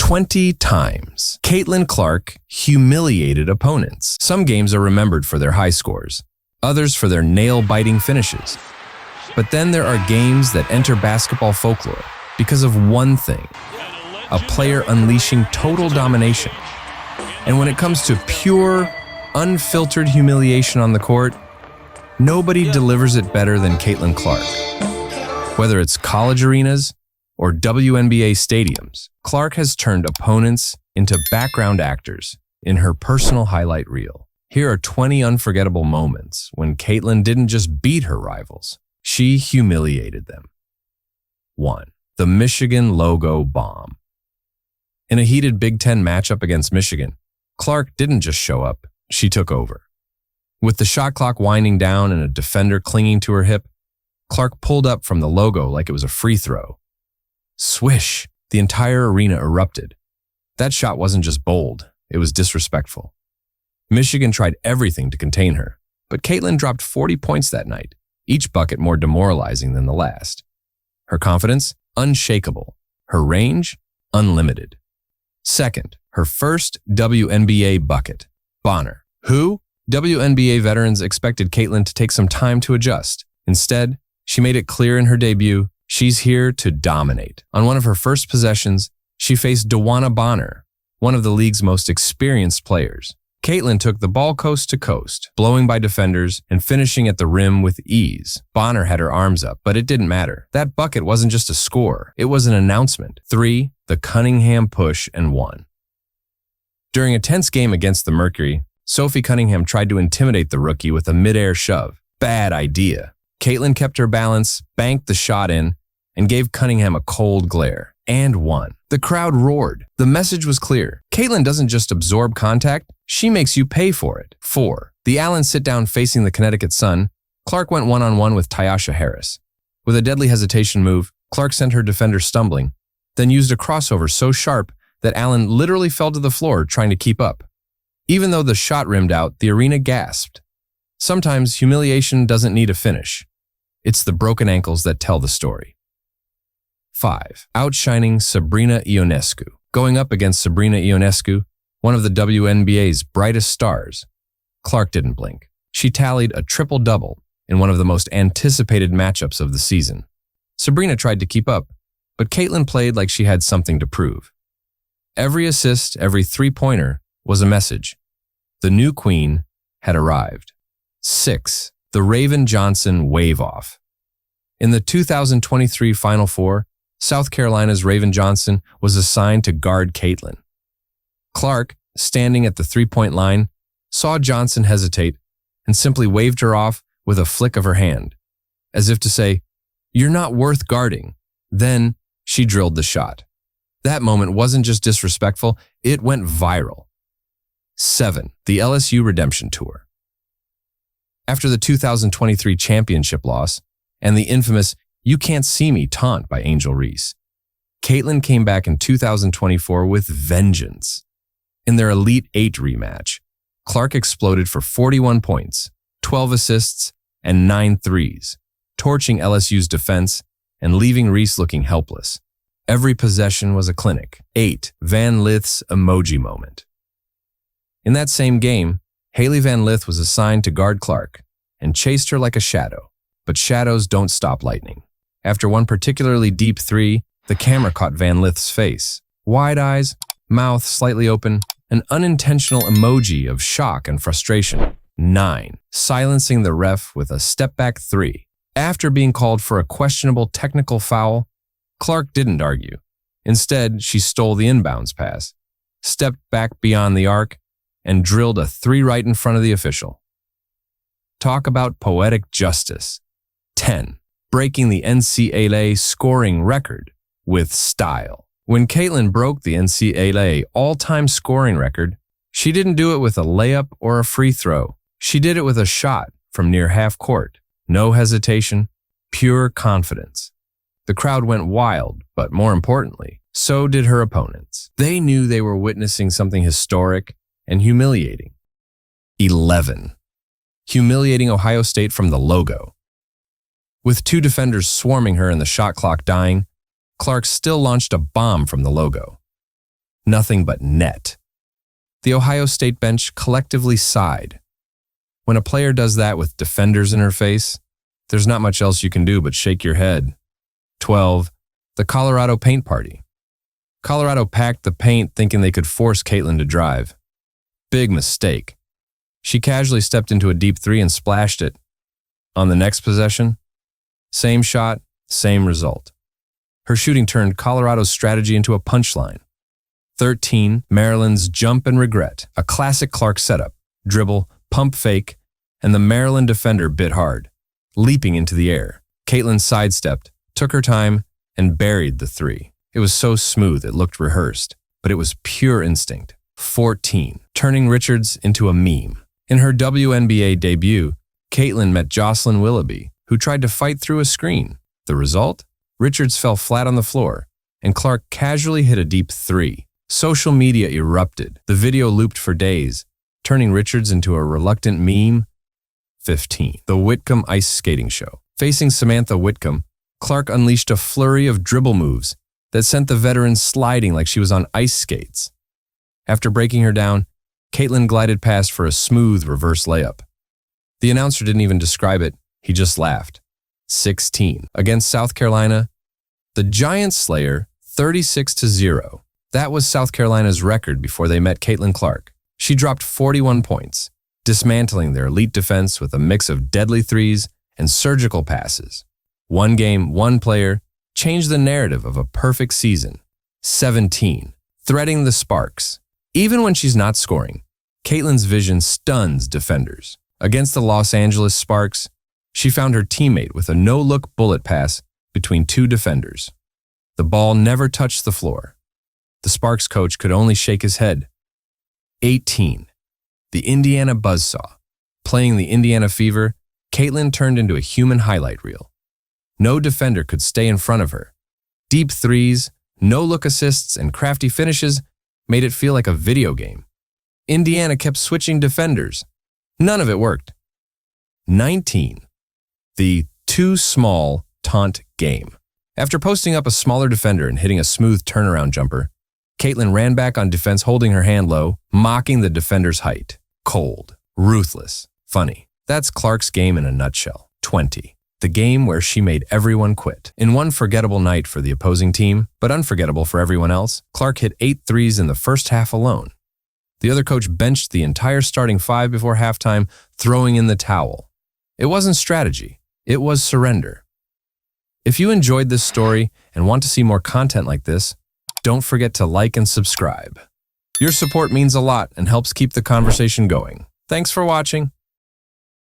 20 times. Caitlin Clark humiliated opponents. Some games are remembered for their high scores, others for their nail-biting finishes. But then there are games that enter basketball folklore because of one thing: a player unleashing total domination. And when it comes to pure, unfiltered humiliation on the court, nobody delivers it better than Caitlin Clark. Whether it's college arenas or WNBA stadiums, Clark has turned opponents into background actors in her personal highlight reel. Here are 20 unforgettable moments when Caitlin didn't just beat her rivals, she humiliated them. 1. The Michigan logo bomb. In a heated Big Ten matchup against Michigan, Clark didn't just show up, she took over. With the shot clock winding down and a defender clinging to her hip, Clark pulled up from the logo like it was a free throw. Swish! The entire arena erupted. That shot wasn't just bold, it was disrespectful. Michigan tried everything to contain her, but Caitlin dropped 40 points that night, each bucket more demoralizing than the last. Her confidence? Unshakable. Her range? Unlimited. Second, her first WNBA bucket. Bonner. Who? WNBA veterans expected Caitlin to take some time to adjust. Instead, she made it clear in her debut, she's here to dominate. On one of her first possessions, she faced DeWanna Bonner, one of the league's most experienced players. Caitlin took the ball coast to coast, blowing by defenders and finishing at the rim with ease. Bonner had her arms up, but it didn't matter. That bucket wasn't just a score, it was an announcement. 3. The Cunningham push and 1. During a tense game against the Mercury, Sophie Cunningham tried to intimidate the rookie with a mid-air shove. Bad idea. Caitlin kept her balance, banked the shot in, and gave Cunningham a cold glare. And won. The crowd roared. The message was clear. Caitlin doesn't just absorb contact, she makes you pay for it. 4. The Allen sit-down facing the Connecticut Sun, Clark went one-on-one with Tyasha Harris. With a deadly hesitation move, Clark sent her defender stumbling, then used a crossover so sharp that Allen literally fell to the floor trying to keep up. Even though the shot rimmed out, the arena gasped. Sometimes humiliation doesn't need a finish. It's the broken ankles that tell the story. 5. Outshining Sabrina Ionescu. Going up against Sabrina Ionescu, one of the WNBA's brightest stars, Clark didn't blink. She tallied a triple-double in one of the most anticipated matchups of the season. Sabrina tried to keep up, but Caitlin played like she had something to prove. Every assist, every three-pointer was a message. The new queen had arrived. 6. The Raven Johnson wave-off. In the 2023 Final Four, South Carolina's Raven Johnson was assigned to guard Caitlin. Clark, standing at the three-point line, saw Johnson hesitate and simply waved her off with a flick of her hand, as if to say, "You're not worth guarding." Then she drilled the shot. That moment wasn't just disrespectful, it went viral. 7. The LSU Redemption Tour. After the 2023 championship loss and the infamous "You can't see me" taunt by Angel Reese, Caitlin came back in 2024 with vengeance. In their Elite Eight rematch, Clark exploded for 41 points, 12 assists, and 9 threes, torching LSU's defense and leaving Reese looking helpless. Every possession was a clinic. 8. Van Lith's emoji moment. In that same game, Haley Van Lith was assigned to guard Clark and chased her like a shadow. But shadows don't stop lightning. After one particularly deep three, the camera caught Van Lith's face. Wide eyes, mouth slightly open, an unintentional emoji of shock and frustration. 9. Silencing the ref with a step-back 3. After being called for a questionable technical foul, Clark didn't argue. Instead, she stole the inbounds pass, stepped back beyond the arc, and drilled a 3 right in front of the official. Talk about poetic justice. 10. Breaking the NCAA scoring record with style. When Caitlin broke the NCAA all-time scoring record, she didn't do it with a layup or a free throw. She did it with a shot from near half court. No hesitation, pure confidence. The crowd went wild, but more importantly, so did her opponents. They knew they were witnessing something historic and humiliating. 11. Humiliating Ohio State from the logo. With 2 defenders swarming her and the shot clock dying, Clark still launched a bomb from the logo. Nothing but net. The Ohio State bench collectively sighed. When a player does that with defenders in her face, there's not much else you can do but shake your head. 12. The Colorado paint party. Colorado packed the paint thinking they could force Caitlin to drive. Big mistake. She casually stepped into a deep three and splashed it. On the next possession, same shot, same result. Her shooting turned Colorado's strategy into a punchline. 13. Maryland's jump and regret. A classic Clark setup, dribble, pump fake, and the Maryland defender bit hard. Leaping into the air, Caitlin sidestepped, took her time, and buried the three. It was so smooth it looked rehearsed, but it was pure instinct. 14. Turning Richards into a meme. In her WNBA debut, Caitlin met Jocelyn Willoughby, who tried to fight through a screen. The result? Richards fell flat on the floor, and Clark casually hit a deep three. Social media erupted. The video looped for days, turning Richards into a reluctant meme. 15. The Whitcomb Ice Skating Show. Facing Samantha Whitcomb, Clark unleashed a flurry of dribble moves that sent the veteran sliding like she was on ice skates. After breaking her down, Caitlin glided past for a smooth reverse layup. The announcer didn't even describe it, he just laughed. 16. Against South Carolina, the Giant Slayer 36-0. That was South Carolina's record before they met Caitlin Clark. She dropped 41 points, dismantling their elite defense with a mix of deadly threes and surgical passes. One game, one player, changed the narrative of a perfect season. 17. Threading the sparks. Even when she's not scoring, Caitlin's vision stuns defenders. Against the Los Angeles Sparks, she found her teammate with a no-look bullet pass between two defenders. The ball never touched the floor. The Sparks coach could only shake his head. 18. The Indiana Buzzsaw. Playing the Indiana Fever, Caitlin turned into a human highlight reel. No defender could stay in front of her. Deep threes, no-look assists, and crafty finishes made it feel like a video game. Indiana kept switching defenders. None of it worked. 19. The too small taunt game. After posting up a smaller defender and hitting a smooth turnaround jumper, Caitlin ran back on defense holding her hand low, mocking the defender's height. Cold, ruthless, funny. That's Clark's game in a nutshell. 20. The game where she made everyone quit. In one forgettable night for the opposing team, but unforgettable for everyone else, Clark hit 8 threes in the first half alone. The other coach benched the entire starting 5 before halftime, throwing in the towel. It wasn't strategy, it was surrender. If you enjoyed this story and want to see more content like this, don't forget to like and subscribe. Your support means a lot and helps keep the conversation going. Thanks for watching.